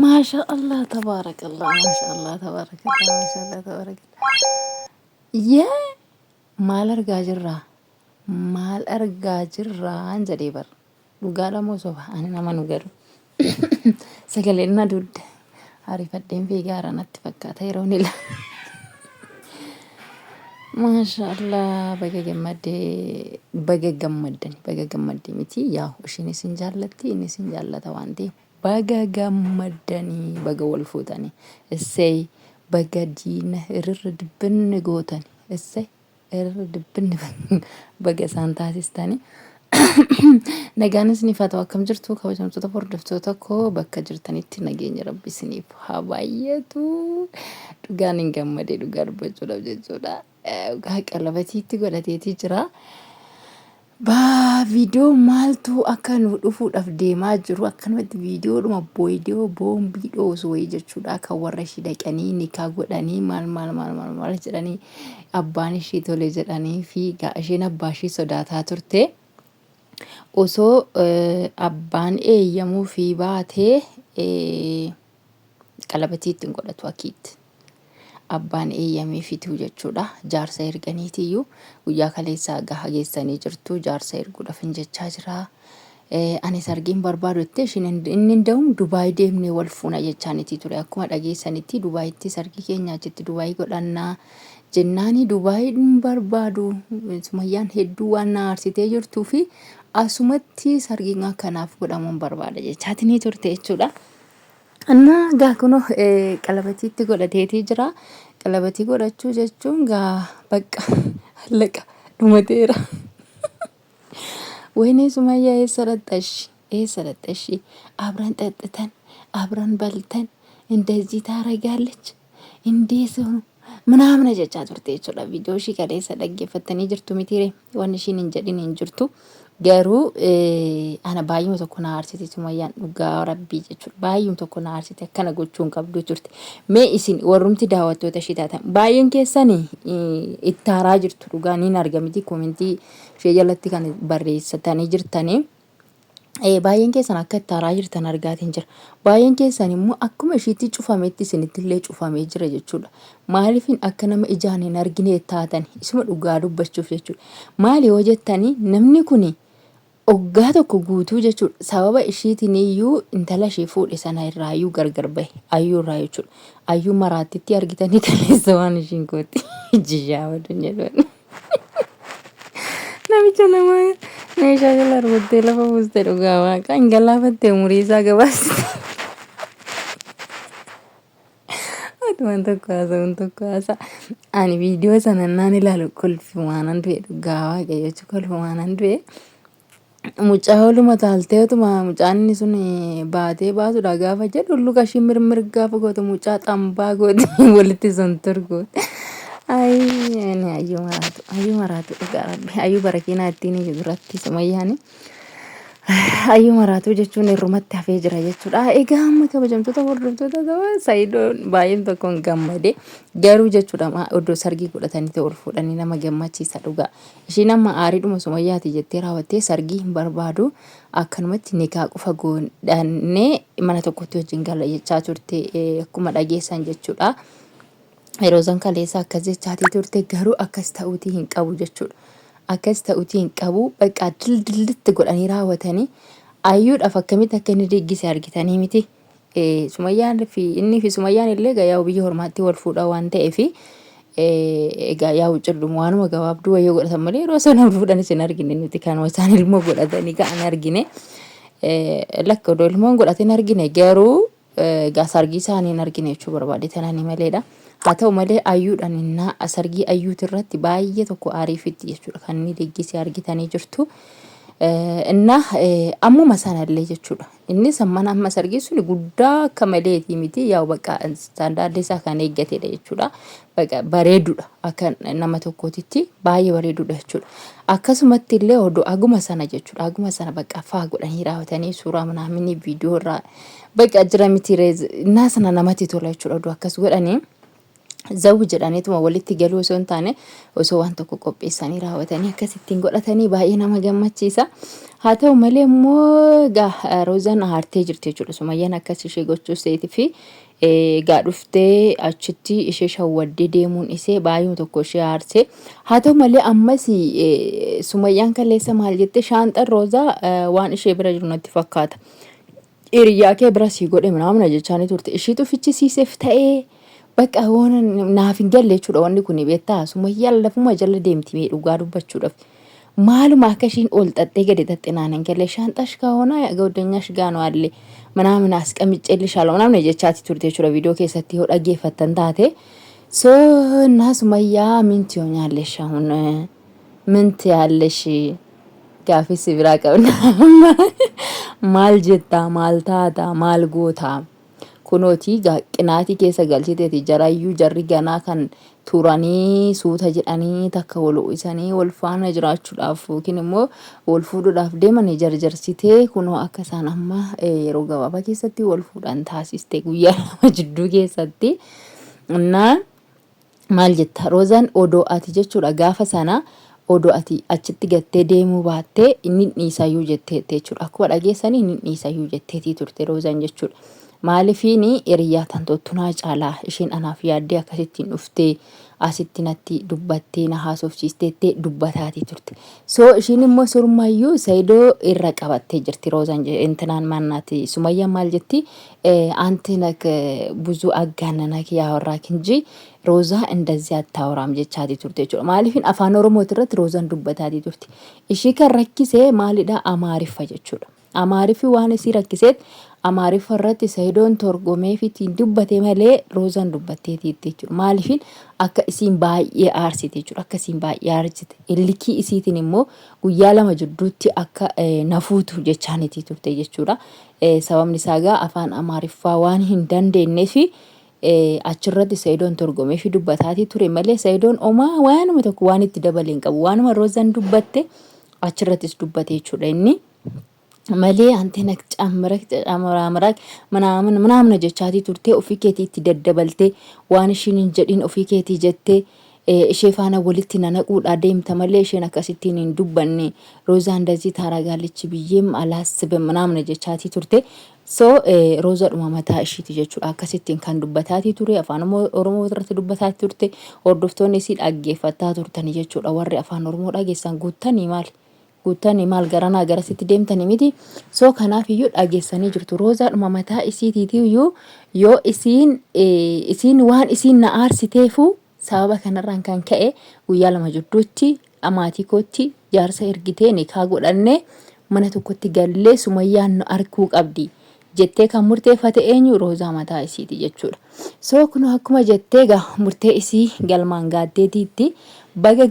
maasha Allah tabarakallah maasha Allah tabarakallah maasha Allah tabarakallah yee maal argaa jirra maal argaa jirraan jedhee bar dhugaadha moo soba ani nama nu garu sagaleen na dudde harifadheen fiigaara natti fakkaata yeroo ni la maasha Allah baga gammaddee miti yaa ishiin isin jaallatti inni isin jaallata waan ta'eef baga gammaddanii baga wal fuutanii essay baga diina irra dibbinni gootani essay irra dibbinni baga isaan taasistanii nagaanis ni fatwa akkam jirtu kabajamtoota hordoftoota koo bakka jirtanitti nageenya rabbi isiniif haa baay'atu dhugaan hin gammadee dhugaa dubbachuudhaaf jechuudha qalabatiitti godhateetii jira. Video maaltu akka nu dhufuudhaaf deemaa jiru akkanumatti viidiyoodhuma viidiyoo boombii dhoosuu wayii jechuudha kan warra ishii dhaqanii nikaa godhanii maal jedhanii abbaan ishii tole jedhanii fi isheen abbaa ishii sodaataa turte osoo abbaan eeyyamuu fi baatee qalabatiitti hin godhatu akiitti. Abbaan eeyyamee fituu jechuudha jaarsa erganiitiyyuu guyyaa kaleessaa gaha geessanii jirtu jaarsa erguudhaaf hin jechaa jira. Ani sargiin barbaadu itti ishiin inni nda'um Dubaay deemnee wal fuuna jechaaniiti ture akkuma dhageessanitti Dubaayitti sargii keenya achitti Dubaay godhannaa jennaani Dubaay barbaadu sumayyaan hedduu waan na aarsitee jirtuu fi asumatti sargiin akkanaaf godhamuun barbaada jechaatinii turte jechuudha. Anna gaa kuno qalabatiitti godhateetii jira. Qalabatii godhachuu jechuun gaa bakka laqa dhumateera. Wayne sumayyaa eessa dhaxxashi abran xaxxatan abran baltan እንደዚህ ታረጋለች እንዴት ምናምን ጀቻ turte jechuudha viidiyoo ishii kaleessa dhaggeeffattanii jirtu mitiire waan ishiin hin jedhin hin jirtu. Garuu ana baay'uma tokko na aarsite sumayyaan dhugaa rabbii jechuudha baay'uma tokko na aarsite akkana gochuun qabdu turte mee isin warrumti daawwattoota ishii taatan baay'een keessanii itti aaraa jirtu dhugaa niin argamiti koomentii ishee jalatti kan barreessatanii jirtanii baay'een keessan akka itti aaraa jirtan argaatiin jira baay'een keessan immoo akkuma ishiitti cufametti isinitti illee cufamee jira jechuudha maaliifin akka nama ijaan hin argine taatan isuma dhugaa dubbachuuf jechuudha maali yoo jettanii namni kuni oggaa tokko guutuu jechuudha sababa ishiitiin iyyuu intala ishee fuudhe sana irraayyuu gargar bahe ayyuu irraa jechuudha ayyuu maraattitti argitanii kaleessa waan ishiin gootti jijjaa wadun jedhan namicha nama meeshaa jala argattee lafa buuste dhugaa waaqa hin galaafattee umurii isaa gabaasite waan tokko haasa ani viidiyoo sana naan ilaalu kolfumaanan du'e dhugaa waaqa jechuun kolfumaanan du'e. Mucaa ooluma taalteetuma mucaanni sun baatee baasuudha gaafa jedhu luka ishii mirmir gaafa goote mucaa xambaa goote walitti sontorgooti. Ayyuu maraatu dhugaa rabbi ayyuu barakiinaa ittiin duratti sumayyaani. Ayyuu maraatu jechuun irrumatti hafee jira jechuudha. Egaa amma kabajamtoota hordoftoota Sayidoon baay'een tokko hin gammade garuu jechuudha oddoo sargii godhatanii ol fuudhanii nama gammachiisa dhugaa. Ishiin amma aariidhuma sumayyaati jettee raawwattee sargii hin barbaadu akkanumatti nikaa qofa godhannee mana tokkotti wajjin gala jechaa turte akkuma dhageessan jechuudha. Yeroo san kaleessa akkas jechaatii turte garuu akkas ta'uutii hin qabu jechuudha. Akkas ta'uutii hin qabu bakka dildillitti godhanii raawwatanii ayyuudhaaf akkamitti akka inni deeggise argitanii miti. Sumayyaan fi inni fi sumayyaan illee gayaa biyya hormaatti wal fuudhaa waan ta'eef egaa yaa wucirdumu waanuma gabaabduu wayyoo godhatan malee yeroo sana fuudhan isin argine nuti kanuma isaan ilmoo godhatanii ka'an argine lakka odoo ilmoon godhatin argine garuu gaa sargii isaanii hin argine jechuu barbaade tananii maleedha. Haa ta'u malee ayyuudhaan innaa sargii ayyuuti irratti baay'ee tokko aariifitti jechuudha kan inni deeggisee argitanii jirtu. Innaa ammuma sanallee jechuudha. Inni samman amma sargii sun guddaa akka maleetii miti yaa bakka istaandaardii isaa kan eeggatedha jechuudha. Bakka bareedudha akka nama tokkootitti baay'ee bareedudha jechuudha. Akkasumatti illee odoo aguma sana jechuudha aguma sana bakka faa godhanii raawwatanii suuraa manaaminii viidiyoo irraa bakka jira miti innaa sana namatti tola jechuudha odoo akkas godhanii. zawwi jedhaniituma walitti galuu osoo hin taane osoo waan tokko qopheessanii raawwatanii akkasittiin godhatanii baay'ee nama gammachiisa. Haa ta'u malee immoo Roozaan aartee jirti jechuudha. Sumayyaan akkas ishee gochuuseetii fi dhuftee achitti ishee shawwaddee deemuun ishee baay'ee tokko ishee aarsee. Haa ta'u malee ammas Sumayyaan kaleessa maal jette shaanxan Roozaa waan ishee bira jiru natti fakkaata. Hiriyaa kee bira sii godhe naamna jechaanii turte. Ishiitu fichisiiseef ta'ee bakka waan naaf hin galle jechuudha wanni kun beektaa. Sumayyaan lafuma jala deemti mee dhugaa dubbachuudhaaf. Maaluma akka ishiin ol xaxxee gadi xaxxinaan hin galle shaanxash kaahona goddanyash gaanoo allee ምናምን አስቀምጬልሻለሁ ምናምን የጀቻቲ ቱርቴ ቹራ ቪዲዮ ከሰቲ ሆዳ ገፈተን ታቴ ሶ እና ሱመያ ምን ትሆኛለሽ አሁን ምን ትያለሽ ጋፊስ ብራቀውና ማልጀታ ማልታታ ማልጎታ ኩኖቲ ቅናቲ ከሰ ገልሲቴቲ ጀራዩ ጀሪ ገና ከን ቱራኒ ሱታ ጀዳኒ ተከወሉ ኢሳኒ ወልፋና ጅራቹዳፍ ኪንሞ ወልፉዱዳፍ ደመን ጀርጀርሲቴ ኩኖ አከሳናማ የሮ ገባባ ከሰቲ ወልፉዳን ታሲስቴ ጉያ መጅዱ ከሰቲ እና ማልጀታ ሮዛን ኦዶ አቲ ጀቹዳ ጋፋ ሰና ኦዶ አቲ አችቲ ገቴ ደሙ ባቴ ኢኒሳዩ ጀቴ ጀቹዳ አኩ ወዳጌሰኒ ኢኒሳዩ ጀቴቲ ቱርቴ ሮዛን ጀቹዳ maalifiini eriyaa tantoottunaa caalaa isheen anaaf yaaddee akkasittiin dhuftee asittinatti dubbattee na haasofsiisteettee dubbataati turte. So isheen immoo surmayyuu Saidoo irra qabattee jirti Roozaan intinaan maannaati Sumayyaan maal jetti አንተ ነክ ብዙ አጋነናክ ያወራክ እንጂ ሮዛ እንደዚህ አታወራም ጀቻቲ ቱርቴ ጆ ማሊፊን አፋን ኦሮሞ ትረት ሮዛን ዱበታቲ ቱርቲ እሺ ከረኪሴ ማሊዳ አማሪፍ ፈጀቹዳ አማሪፊ ዋን ሲረኪሴት አማሪፍ ፈረት ሰይዶን ተርጎሜ ፊት ዱበቴ መሌ ሮዛን ዱበቴቲ ቲቹ ማሊፊን አከ ሲን ባየ አርሲቲ ጁ አከ ሲን ባየ አርሲቲ እልኪ ሲቲንሞ ጉያላ መጅዱቲ አከ ነፉቱ ጀቻኒቲ ቱርቴ ጀቹዳ sababni isaa afaan amaariffaa waan hin dandeenyeefi achirratti Saidoon torgomee fi dubbataati ture malee Saidoon omaa waanuma tokko waan itti dabaleen qabu waanuma Roozaan dubbatte achirrattis dubbatee jechuudha inni malee antena camrak ምናምን jechaati turte ofii keetii itti daddabalte waan ishiin hin jedhin ofii keetii jettee ishee faana walitti nanaquudha deemta malee isheen akkasittiin hin dubbanne Roozaa እንደዚህ ታረጋለች ብዬም አላስብም ምናምን jechaati turte so Roozaa dhuma mataa ishiiti jechuudha akkasittiin kan dubbataati ture afaan oromoo irratti dubbataati turte hordoftoonni isii dhaggeeffataa turtani jechuudha warri afaan oromoo dhageessan guuttanii maal garanaa garasitti deemtani miti so kanaaf iyyuu dhageessanii jirtu Roozaa dhuma mataa isiitiiti iyyuu yoo isiin waan isiin na aarsiteefu sababa kanarraan kan ka'e guyyaa lama jidduutti amaatii kootti jaarsa ergitee nikaa godhanne mana tokkotti gallee Sumayyaan arkuu qabdi jettee kan murteeffate eenyu Roozaa mataa isiiti jechuudha. So kun akkuma jettee murtee isii galmaan gaaddeetiitti baga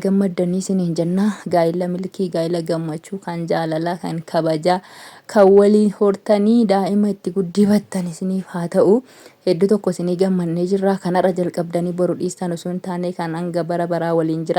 gammaddanii isiniin jennaa gaa'ila milkii gaa'ila gammachuu kan jaalalaa kan kabajaa kan waliin hortanii daa'ima itti guddifattan isiniif haa ta'u hedduu tokko isinii gammannee jirra kanarra jalqabdanii boru dhiistan osoo hin taane kan hanga bara baraa waliin jira.